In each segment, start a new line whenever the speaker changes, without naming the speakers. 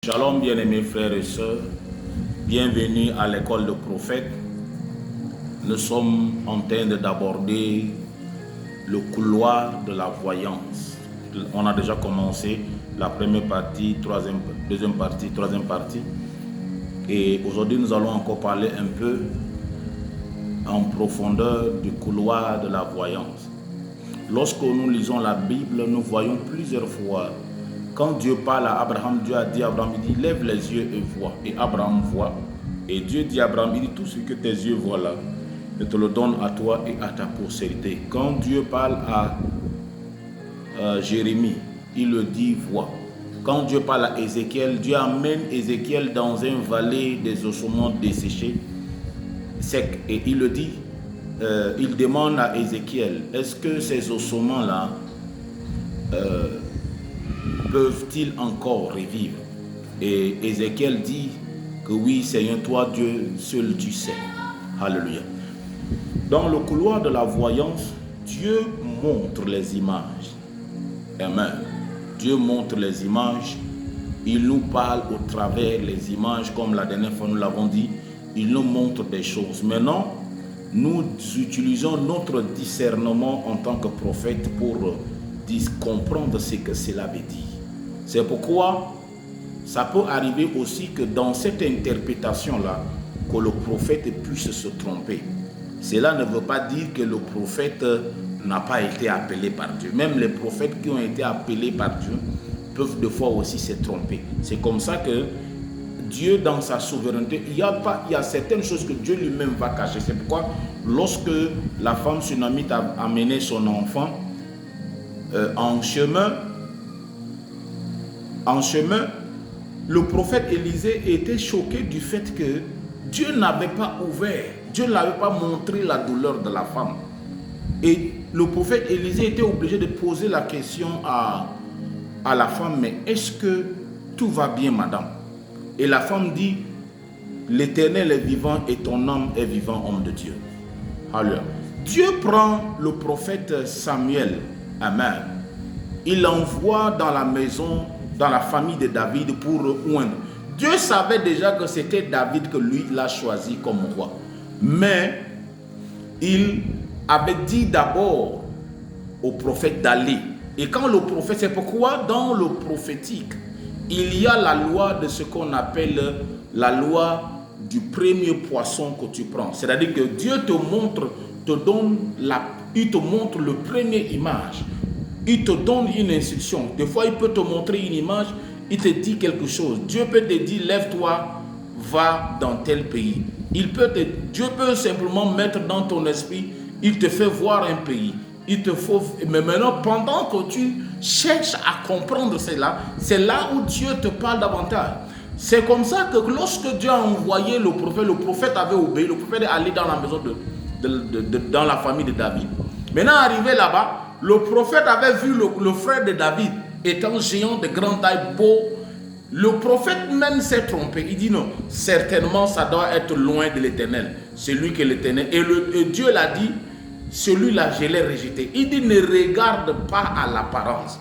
Shalom bien-aimés frères et sœurs, bienvenue à l'école de prophètes. Nous sommes en train d'aborder le couloir de la voyance. On a déjà commencé la première partie, deuxième partie, troisième partie. Et aujourd'hui nous allons encore parler un peu en profondeur du couloir de la voyance. Lorsque nous lisons la Bible, nous voyons plusieurs fois quand Dieu parle à Abraham, Dieu a dit à Abraham, il dit, lève les yeux et vois. Et Abraham voit. Et Dieu dit à Abraham, il dit, tout ce que tes yeux voient là, je te le donne à toi et à ta postérité. Quand Dieu parle à Jérémie, il le dit, vois. Quand Dieu parle à Ézéchiel, Dieu amène Ézéchiel dans une vallée des ossements desséchés, secs. Et il le dit, il demande à Ézéchiel, est-ce que ces ossements-là peuvent-ils encore revivre? Et Ézéchiel dit que oui, Seigneur, toi Dieu, seul tu sais. Alléluia. Dans le couloir de la voyance, Dieu montre les images. Amen. Dieu montre les images. Il nous parle au travers les images, comme la dernière fois nous l'avons dit. Il nous montre des choses. Maintenant, nous utilisons notre discernement en tant que prophète pour comprendre ce que cela veut dire. C'est pourquoi ça peut arriver aussi que dans cette interprétation-là, que le prophète puisse se tromper. Cela ne veut pas dire que le prophète n'a pas été appelé par Dieu. Même les prophètes qui ont été appelés par Dieu peuvent des fois aussi se tromper. C'est comme ça que Dieu, dans sa souveraineté, il y a certaines choses que Dieu lui-même va cacher. C'est pourquoi lorsque la femme sunamite a amené son enfant en chemin, le prophète Élisée était choqué du fait que Dieu n'avait pas ouvert, Dieu n'avait pas montré la douleur de la femme. Et le prophète Élisée était obligé de poser la question à la femme, mais est-ce que tout va bien, madame? Et la femme dit, l'Éternel est vivant et ton âme est vivant, homme de Dieu. Alléluia. Dieu prend le prophète Samuel, amen. Il l'envoie dans la maison, dans la famille de David pour oindre. Dieu savait déjà que c'était David que lui l'a choisi comme roi. Mais il avait dit d'abord au prophète d'aller. Et quand le prophète, c'est pourquoi dans le prophétique, il y a la loi de ce qu'on appelle la loi du premier poisson que tu prends. C'est-à-dire que Dieu te montre, il te montre le premier image. Il te donne une instruction. Des fois, il peut te montrer une image, il te dit quelque chose. Dieu peut te dire, lève-toi, va dans tel pays. Dieu peut simplement mettre dans ton esprit, il te fait voir un pays. Mais maintenant, pendant que tu cherches à comprendre cela, c'est là où Dieu te parle davantage. C'est comme ça que lorsque Dieu a envoyé le prophète avait obéi, le prophète est allé dans la maison dans la famille de David. Maintenant, arrivé là-bas, le prophète avait vu le frère de David étant géant de grande taille, beau. Le prophète même s'est trompé. Il dit non, certainement ça doit être loin de l'Éternel. C'est lui qui est l'Éternel. Et Dieu l'a dit, celui-là je l'ai rejeté. Il dit ne regarde pas à l'apparence.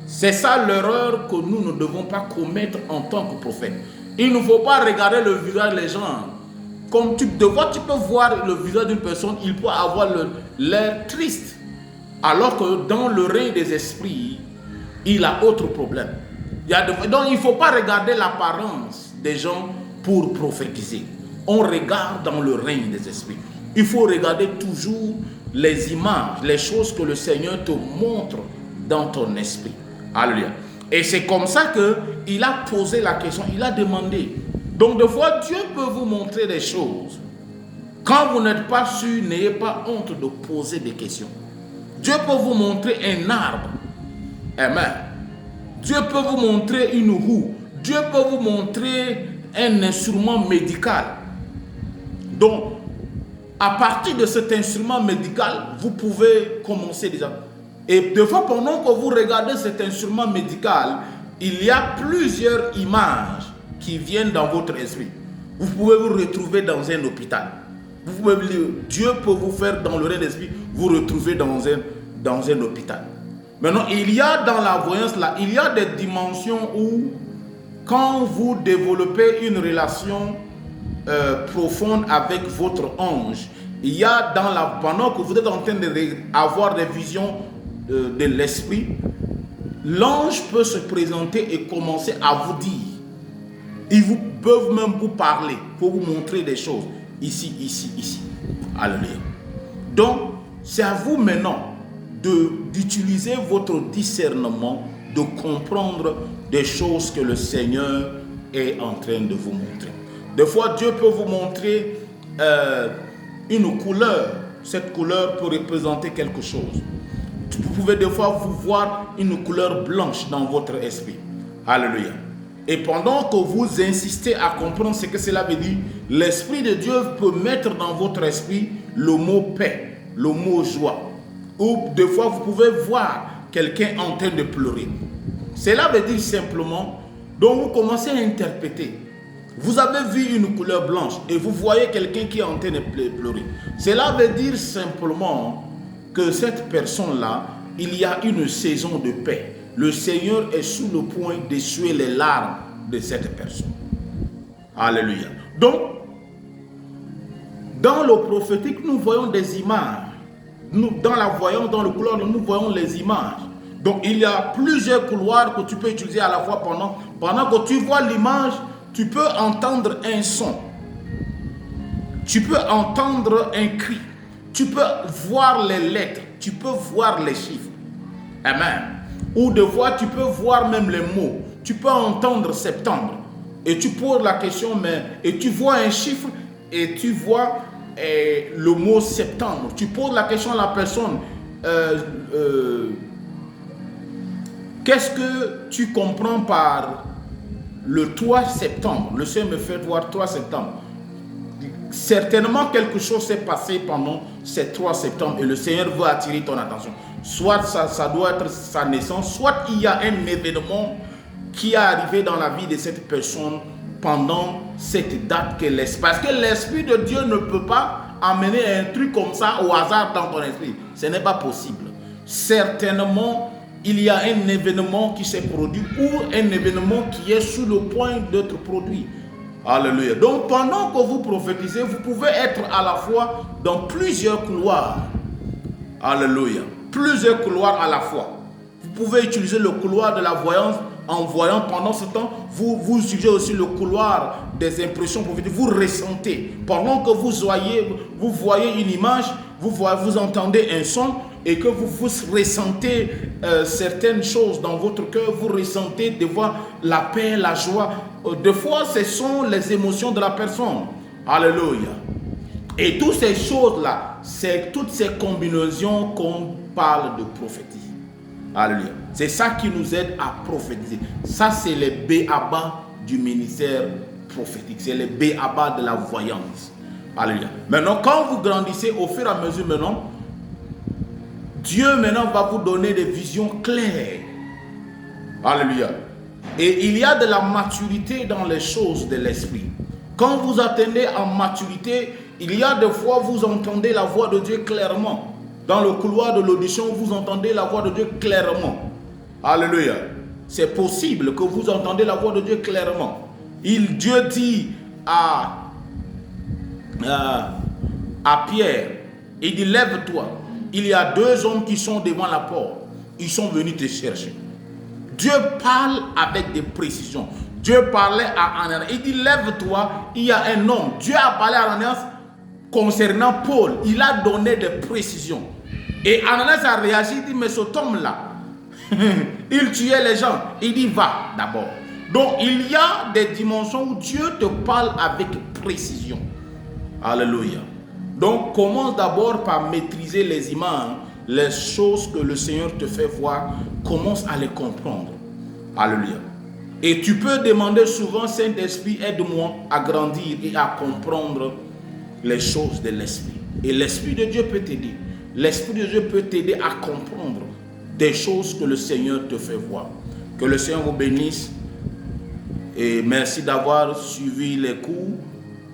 C'est ça l'erreur que nous ne devons pas commettre en tant que prophète. Il ne faut pas regarder le visage des gens. Comme tu peux voir le visage d'une personne, il peut avoir l'air triste. Alors que dans le règne des esprits, il a autre problème. Donc il ne faut pas regarder l'apparence des gens pour prophétiser. On regarde dans le règne des esprits. Il faut regarder toujours les images, les choses que le Seigneur te montre dans ton esprit. Alléluia. Et c'est comme ça qu'il a posé la question, il a demandé. Donc des fois, Dieu peut vous montrer des choses. Quand vous n'êtes pas sûr, n'ayez pas honte de poser des questions. Dieu peut vous montrer un arbre. Amen. Dieu peut vous montrer une roue. Dieu peut vous montrer un instrument médical. Donc, à partir de cet instrument médical, vous pouvez commencer déjà. Et des fois, pendant que vous regardez cet instrument médical, il y a plusieurs images qui viennent dans votre esprit. Vous pouvez vous retrouver dans un hôpital. Dieu peut vous faire dans le règne d'esprit, vous retrouver dans un hôpital. Maintenant, il y a dans la voyance là, il y a des dimensions où quand vous développez une relation profonde avec votre ange, il y a pendant que vous êtes en train d'avoir des visions de l'esprit, l'ange peut se présenter et commencer à vous dire. Ils peuvent même vous parler pour vous montrer des choses. Ici, ici, ici. Alléluia. Donc, c'est à vous maintenant d'utiliser votre discernement, de comprendre des choses que le Seigneur est en train de vous montrer. Des fois, Dieu peut vous montrer une couleur. Cette couleur peut représenter quelque chose. Vous pouvez des fois vous voir une couleur blanche dans votre esprit. Alléluia. Et pendant que vous insistez à comprendre ce que cela veut dire, l'Esprit de Dieu peut mettre dans votre esprit le mot paix, le mot joie. Ou des fois, vous pouvez voir quelqu'un en train de pleurer. Cela veut dire simplement, donc vous commencez à interpréter. Vous avez vu une couleur blanche et vous voyez quelqu'un qui est en train de pleurer. Cela veut dire simplement que cette personne-là, il y a une saison de paix. Le Seigneur est sur le point d'essuyer les larmes de cette personne. Alléluia. Donc, dans le prophétique, nous voyons des images. Dans la voyance, dans le couloir, nous voyons les images. Donc, il y a plusieurs couloirs que tu peux utiliser à la fois pendant que tu vois l'image, tu peux entendre un son. Tu peux entendre un cri. Tu peux voir les lettres. Tu peux voir les chiffres. Amen. Ou des fois, tu peux voir même les mots. Tu peux entendre septembre. Et tu poses la question, et tu vois un chiffre et tu vois le mot septembre. Tu poses la question à la personne. Qu'est-ce que tu comprends par le 3 septembre? Le Seigneur me fait voir 3 septembre. Certainement quelque chose s'est passé pendant ces 3 septembre et le Seigneur veut attirer ton attention. Soit ça doit être sa naissance, soit il y a un événement qui est arrivé dans la vie de cette personne pendant cette date que l'esprit. Parce que l'Esprit de Dieu ne peut pas amener un truc comme ça au hasard dans ton esprit. Ce n'est pas possible. Certainement, il y a un événement qui s'est produit ou un événement qui est sur le point d'être produit. Alléluia. Donc pendant que vous prophétisez, vous pouvez être à la fois dans plusieurs couloirs. Alléluia. Plusieurs couloirs à la fois. Vous pouvez utiliser le couloir de la voyance en voyant pendant ce temps. Vous utilisez aussi le couloir des impressions prophétiques. Vous ressentez. Pendant que vous voyez une image, vous entendez un son et que vous ressentez certaines choses dans votre cœur. Vous ressentez des fois la paix, la joie. Des fois, ce sont les émotions de la personne. Alléluia. Et toutes ces choses-là, c'est toutes ces combinaisons qu'on parle de prophétie. Alléluia. C'est ça qui nous aide à prophétiser. Ça, c'est les B.A.B.A. du ministère prophétique. C'est les B.A.B.A. de la voyance. Alléluia. Maintenant, quand vous grandissez, au fur et à mesure maintenant, Dieu maintenant va vous donner des visions claires. Alléluia. Et il y a de la maturité dans les choses de l'esprit. Quand vous atteignez en maturité, il y a des fois vous entendez la voix de Dieu clairement. Dans le couloir de l'audition, vous entendez la voix de Dieu clairement. Alléluia. C'est possible que vous entendez la voix de Dieu clairement. Dieu dit à Pierre, il dit, lève-toi. Il y a 2 hommes qui sont devant la porte. Ils sont venus te chercher. Dieu parle avec des précisions. Dieu parlait à Ananias. Il dit, lève-toi. Il y a un homme. Dieu a parlé à Ananias concernant Paul. Il a donné des précisions. Et Ananias a réagi. Il dit, mais cet homme-là, il tuait les gens. Il dit, va d'abord. Donc, il y a des dimensions où Dieu te parle avec précision. Alléluia. Donc, commence d'abord par maîtriser les images, les choses que le Seigneur te fait voir. Commence à les comprendre. Alléluia. Et tu peux demander souvent, Saint-Esprit, aide-moi à grandir et à comprendre les choses de l'Esprit. Et l'Esprit de Dieu peut t'aider. L'Esprit de Dieu peut t'aider à comprendre des choses que le Seigneur te fait voir. Que le Seigneur vous bénisse. Et merci d'avoir suivi les cours.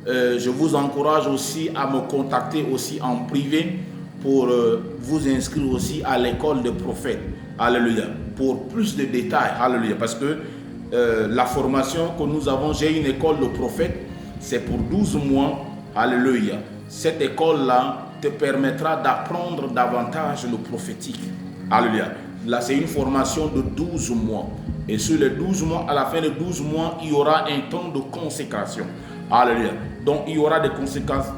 Je vous encourage aussi à me contacter aussi en privé pour vous inscrire aussi à l'école des prophètes. Alléluia. Pour plus de détails. Alléluia. Parce que la formation que nous avons. J'ai une école de prophète, c'est pour 12 mois. Alléluia. Cette école-là te permettra d'apprendre davantage le prophétique. Alléluia. Là, c'est une formation de 12 mois. Et sur les 12 mois, à la fin des 12 mois, il y aura un temps de consécration. Alléluia. Donc, il y aura des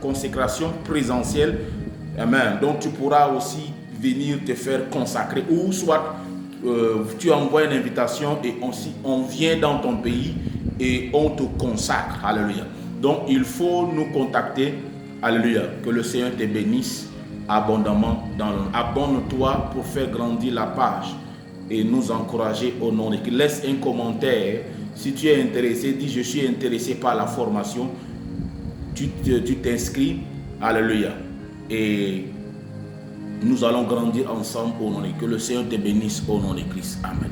consécrations présentielles. Amen. Donc, tu pourras aussi venir te faire consacrer. Ou soit, tu envoies une invitation et on vient dans ton pays et on te consacre. Alléluia. Donc, il faut nous contacter. Alléluia. Que le Seigneur te bénisse abondamment. Abonne-toi pour faire grandir la page et nous encourager au nom de Christ. Laisse un commentaire. Si tu es intéressé, dis je suis intéressé par la formation. Tu t'inscris. Alléluia. Et nous allons grandir ensemble au nom de Christ. Que le Seigneur te bénisse au nom de Christ. Amen.